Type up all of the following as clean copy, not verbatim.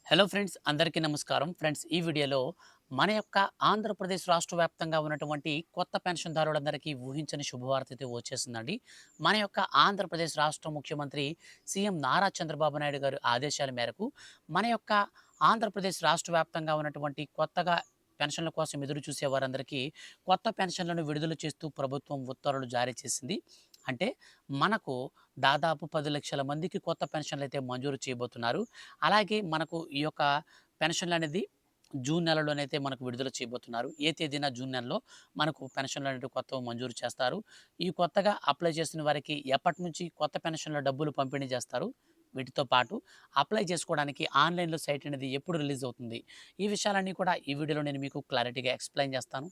Hello friends, అందరికీ నమస్కారం. Friends, ఈ వీడియోలో మన యొక్క ఆంధ్రప్రదేశ్ రాష్ట్ర వ్యాప్తంగా ఉన్నటువంటి కొత్త పెన్షన్‌దారులందరికీ ఊహించని శుభవార్త అయితే వచ్చేసిందండి. మన యొక్క ఆంధ్రప్రదేశ్ రాష్ట్ర ముఖ్యమంత్రి సీఎం నారా చంద్రబాబు నాయుడు గారి ఆదేశాల మేరకు మన యొక్క ఆంధ్రప్రదేశ్ రాష్ట్ర వ్యాప్తంగా ఉన్నటువంటి కొత్తగా పెన్షన్‌ల కోసం ఎదురు చూసే వారందరికీ కొత్త పెన్షన్‌లను విడుదల చేస్తూ ప్రభుత్వం ఉత్తర్వులు జారీ చేసింది. అంటే మనకు దాదాపు 10,00,000 మందికి కొత్త పెన్షన్‌లయితే మంజూరు చేయబోతున్నారు. అలాగే మనకు ఈ యొక్క పెన్షన్‌లనేది జూన్ నెలలోనైతే మనకు విడుదల చేయబోతున్నారు. ఏ తేదీన జూన్ నెలలో మనకు పెన్షన్‌లనేవి కొత్తవి మంజూరు చేస్తారు. ఈ కొత్తగా అప్లై చేసిన వారికి ఎప్పటినుంచి కొత్త పెన్షన్‌ల డబ్బులు పంపిణీ చేస్తారు. వీటితో పాటు అప్లై చేసుకోవడానికి ఆన్‌లైన్‌లో సైట్ అనేది ఎప్పుడు రిలీజ్ అవుతుంది. ఈ విషయాలన్నీ కూడా ఈ వీడియోలో నేను మీకు క్లారిటీగా ఎక్స్‌ప్లెయిన్ చేస్తాను.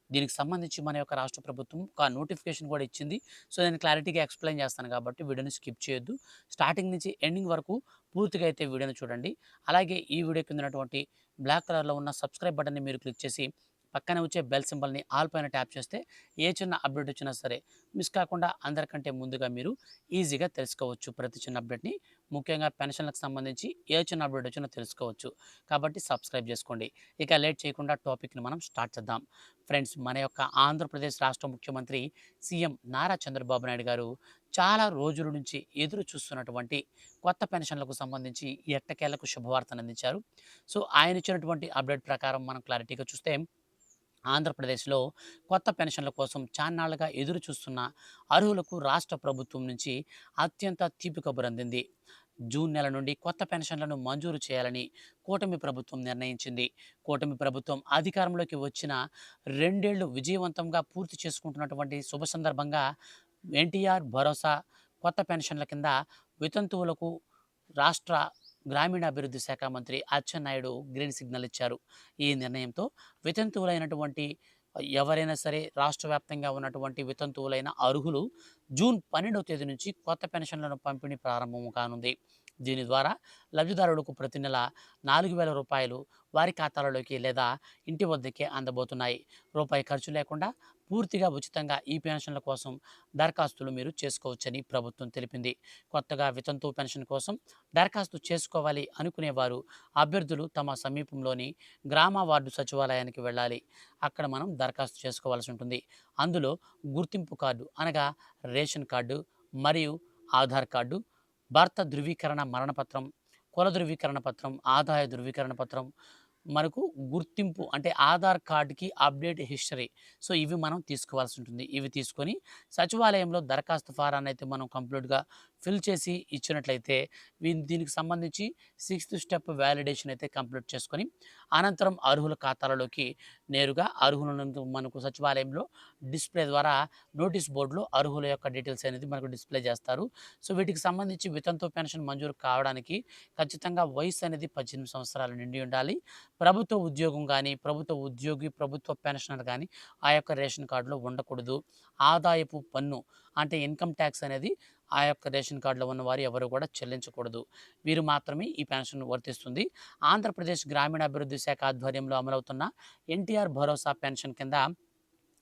దీనికి సంబంధించి మన యొక్క రాష్ట్ర ప్రభుత్వం ఒక నోటిఫికేషన్ కూడా ఇచ్చింది. సో, నేను క్లారిటీగా ఎక్స్‌ప్లెయిన్ చేస్తాను కాబట్టి వీడియోని స్కిప్ చేయొద్దు. స్టార్టింగ్ నుంచి ఎండింగ్ వరకు పూర్తిగా అయితే వీడియోని చూడండి. అలాగే ఈ వీడియో కింద ఉన్నటువంటి బ్లాక్ కలర్‌లో ఉన్న సబ్స్క్రైబ్ బటన్‌ని మీరు క్లిక్ చేసి పక్కనే వచ్చే బెల్ సింబల్‌ని ఆల్ పైన ట్యాప్ చేస్తే ఏ చిన్న అప్డేట్ వచ్చినా సరే మిస్ కాకుండా అందరికంటే ముందుగా మీరు ఈజీగా తెలుసుకోవచ్చు ప్రతి చిన్న అప్డేట్‌ని. ముఖ్యంగా పెన్షన్‌లకు సంబంధించి ఏ చిన్న అప్డేట్ వచ్చినా తెలుసుకోవచ్చు. కాబట్టి సబ్స్క్రైబ్ చేసుకోండి. ఇక లేట్ చేయకుండా టాపిక్‌ని మనం స్టార్ట్ చేద్దాం. ఫ్రెండ్స్, మన యొక్క ఆంధ్రప్రదేశ్ రాష్ట్ర ముఖ్యమంత్రి సీఎం నారా చంద్రబాబు నాయుడు గారు చాలా రోజుల నుంచి ఎదురు చూస్తున్నటువంటి కొత్త పెన్షన్లకు సంబంధించి ఎట్టకేలకు శుభవార్తను అందించారు. సో, ఆయన ఇచ్చినటువంటి అప్డేట్ ప్రకారం మనం క్లారిటీగా చూస్తే ఆంధ్రప్రదేశ్‌లో కొత్త పెన్షన్ల కోసం చాన్నాళ్లుగా ఎదురు చూస్తున్న అర్హులకు రాష్ట్ర ప్రభుత్వం నుంచి అత్యంత తీపి కబురు అందింది. జూన్ నెల నుండి కొత్త పెన్షన్లను మంజూరు చేయాలని కూటమి ప్రభుత్వం నిర్ణయించింది. కూటమి ప్రభుత్వం అధికారంలోకి వచ్చిన 2 ఏళ్లు విజయవంతంగా పూర్తి చేసుకుంటున్నటువంటి శుభ సందర్భంగా ఎన్టీఆర్ భరోసా కొత్త పెన్షన్ల కింద వితంతువులకు రాష్ట్ర గ్రామీణాభివృద్ధి శాఖ మంత్రి అచ్చెన్నాయుడు గ్రీన్ సిగ్నల్ ఇచ్చారు. ఈ నిర్ణయంతో వితంతువులైనటువంటి ఎవరైనా సరే రాష్ట్ర వ్యాప్తంగా ఉన్నటువంటి వితంతువులైన అర్హులు జూన్ 12వ తేదీ నుంచి కొత్త పెన్షన్లను పంపిణీ ప్రారంభం కానుంది. దీని ద్వారా లబ్ధిదారులకు ప్రతి నెల రూ. 4,000 వారి ఖాతాలలోకి లేదా ఇంటి వద్దకే అందబోతున్నాయి. రూపాయి ఖర్చు లేకుండా పూర్తిగా ఉచితంగా ఈ పెన్షన్ల కోసం దరఖాస్తులు మీరు చేసుకోవచ్చని ప్రభుత్వం తెలిపింది. కొత్తగా వితంతు పెన్షన్ కోసం దరఖాస్తు చేసుకోవాలి అనుకునేవారు అభ్యర్థులు తమ సమీపంలోని గ్రామ వార్డు సచివాలయానికి వెళ్ళాలి. అక్కడ మనం దరఖాస్తు చేసుకోవాల్సి ఉంటుంది. అందులో గుర్తింపు కార్డు అనగా రేషన్ కార్డు మరియు ఆధార్ కార్డు, భర్త ధృవీకరణ మరణ పత్రం, కుల ధృవీకరణ పత్రం, ఆదాయ ధృవీకరణ పత్రం, మనకు గుర్తింపు అంటే ఆధార్ కార్డ్‌కి అప్డేట్ హిస్టరీ. సో, ఇవి మనం తీసుకోవాల్సి ఉంటుంది. ఇవి తీసుకొని సచివాలయంలో దరఖాస్తు ఫారాన్నయితే మనం కంప్లీట్‌గా ఫిల్ చేసి ఇచ్చినట్లయితే దీనికి సంబంధించి సిక్స్త్ స్టెప్ వాలిడేషన్ అయితే కంప్లీట్ చేసుకొని అనంతరం అర్హుల ఖాతాలలోకి నేరుగా అర్హులను మనకు సచివాలయంలో డిస్‌ప్లే ద్వారా నోటీస్ బోర్డ్‌లో అర్హుల యొక్క డీటెయిల్స్ అనేది మనకు డిస్‌ప్లే చేస్తారు. సో, వీటికి సంబంధించి వితంతు పెన్షన్ మంజూరు కావడానికి ఖచ్చితంగా వయస్సు అనేది 18 సంవత్సరాలు నిండి ఉండాలి. ప్రభుత్వ ఉద్యోగం గానీ, ప్రభుత్వ ఉద్యోగి, ప్రభుత్వ పెన్షనర్ గానీ ఆ యొక్క రేషన్ కార్డ్‌లో ఉండకూడదు. ఆదాయపు పన్ను అంటే ఇన్‌కమ్ టాక్స్ అనేది ఆ యొక్క రేషన్ కార్డ్‌లో ఉన్నవారు ఎవరు కూడా చెల్లించకూడదు. వీరు మాత్రమే ఈ పెన్షన్ వర్తిస్తుంది. ఆంధ్రప్రదేశ్ గ్రామీణాభివృద్ధి శాఖ ఆధ్వర్యంలో అమలవుతున్న ఎన్టీఆర్ భరోసా పెన్షన్ కింద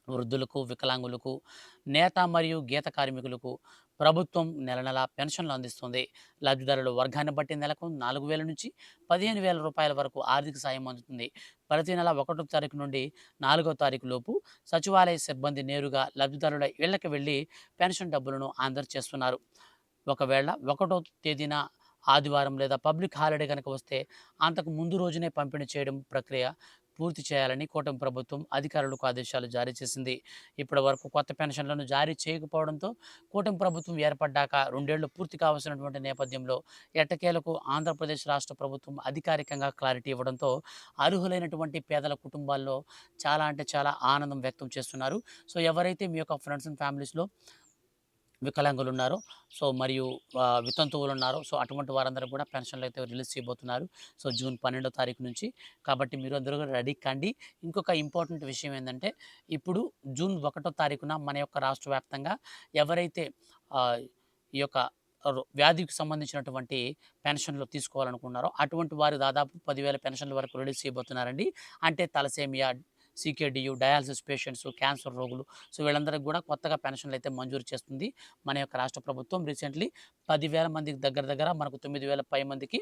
వృద్ధులకు, వికలాంగులకు, నేత మరియు గీత కార్మికులకు ప్రభుత్వం నెల నెలా పెన్షన్లు అందిస్తుంది. లబ్ధిదారుల వర్గాన్ని బట్టి నెలకు 4,000 నుంచి రూ. 15,000 వరకు ఆర్థిక సాయం అందుతుంది. ప్రతి నెల 1వ తారీఖు నుండి 4వ తారీఖు లోపు సచివాలయ సిబ్బంది నేరుగా లబ్ధిదారుల ఇళ్లకు వెళ్లి పెన్షన్ డబ్బులను అందజేస్తున్నారు. ఒకవేళ 1వ తేదీన ఆదివారం లేదా పబ్లిక్ హాలిడే గనక వస్తే అంతకు ముందు రోజునే పంపిణీ చేయడం ప్రక్రియ పూర్తి చేయాలని కూటమి ప్రభుత్వం అధికారులకు ఆదేశాలు జారీ చేసింది. ఇప్పటివరకు కొత్త పెన్షన్లను జారీ చేయకపోవడంతో కూటమి ప్రభుత్వం ఏర్పడ్డాక 2 ఏళ్లు పూర్తి కావాల్సినటువంటి నేపథ్యంలో ఎట్టకేలకు ఆంధ్రప్రదేశ్ రాష్ట్ర ప్రభుత్వం అధికారికంగా క్లారిటీ ఇవ్వడంతో అర్హులైనటువంటి పేదల కుటుంబాల్లో చాలా అంటే చాలా ఆనందం వ్యక్తం చేస్తున్నారు. సో, ఎవరైతే మీ యొక్క ఫ్రెండ్స్ అండ్ ఫ్యామిలీస్‌లో వికలాంగులున్నారో, సో, మరియు వితంతువులున్నారో, సో, అటువంటి వారందరూ కూడా పెన్షన్‌లయితే రిలీజ్ చేయబోతున్నారు. సో, జూన్ 12వ తారీఖు నుంచి. కాబట్టి మీరు అందరూ కూడా రెడీ కండి. ఇంకొక ఇంపార్టెంట్ విషయం ఏందంటే, ఇప్పుడు జూన్ 1వ తారీఖున మన యొక్క రాష్ట్ర వ్యాప్తంగా ఎవరైతే ఆహ్, ఈ యొక్క వ్యాధికి సంబంధించినటువంటి పెన్షన్‌లు తీసుకోవాలనుకున్నారో, అటువంటి వారు దాదాపు 10,000 పెన్షన్‌ల వరకు రిలీజ్ చేయబోతున్నారండి. అంటే తలసేమియా, సీకేడీయూ, డయాలసిస్ పేషెంట్స్, క్యాన్సర్ రోగులు, సో వీళ్ళందరికీ కూడా కొత్తగా పెన్షన్లు అయితే మంజూరు చేస్తుంది మన యొక్క రాష్ట్ర ప్రభుత్వం. రీసెంట్లీ 10,000 మందికి దగ్గర దగ్గర మనకు 9,000 పై మందికి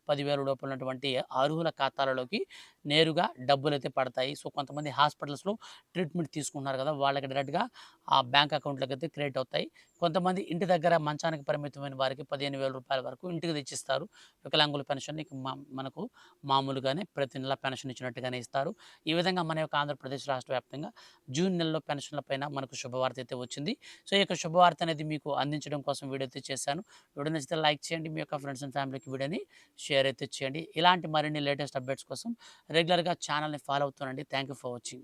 10,000 లోపల ఉన్నటువంటి అర్హుల ఖాతాలలోకి నేరుగా డబ్బులైతే పడతాయి. సో కొంతమంది హాస్పిటల్స్‌లో ట్రీట్మెంట్ తీసుకుంటున్నారు కదా! వాళ్ళకి డైరెక్ట్‌గా ఆ బ్యాంక్ అకౌంట్‌లోకి అయితే క్రెడిట్ అవుతాయి. కొంతమంది ఇంటి దగ్గర మంచానికి పరిమితమైన వారికి రూ. 15,000 వరకు ఇంటికి తెచ్చిస్తారు. వికలాంగుల పెన్షన్ ఇక మనకు మామూలుగానే ప్రతి నెల పెన్షన్ ఇచ్చినట్టుగానే ఇస్తారు. ఈ విధంగా మన యొక్క ఆంధ్రప్రదేశ్ రాష్ట్ర వ్యాప్తంగా జూన్ నెలలో పెన్షన్ల పైన మనకు శుభవార్త అయితే వచ్చింది. సో ఈ యొక్క శుభవార్త అనేది మీకు అందించడం కోసం వీడియో అయితే చేశాను. వీడియో నచ్చితే లైక్ చేయండి. మీ యొక్క ఫ్రెండ్స్ అండ్ ఫ్యామిలీకి వీడియోని షేర్ అయితే చేయండి. ఇలాంటి మరిన్ని లేటెస్ట్ అప్డేట్స్ కోసం రెగ్యులర్‌గా ఛానల్‌ని ఫాలో అవుతుండండి. Thank you for watching.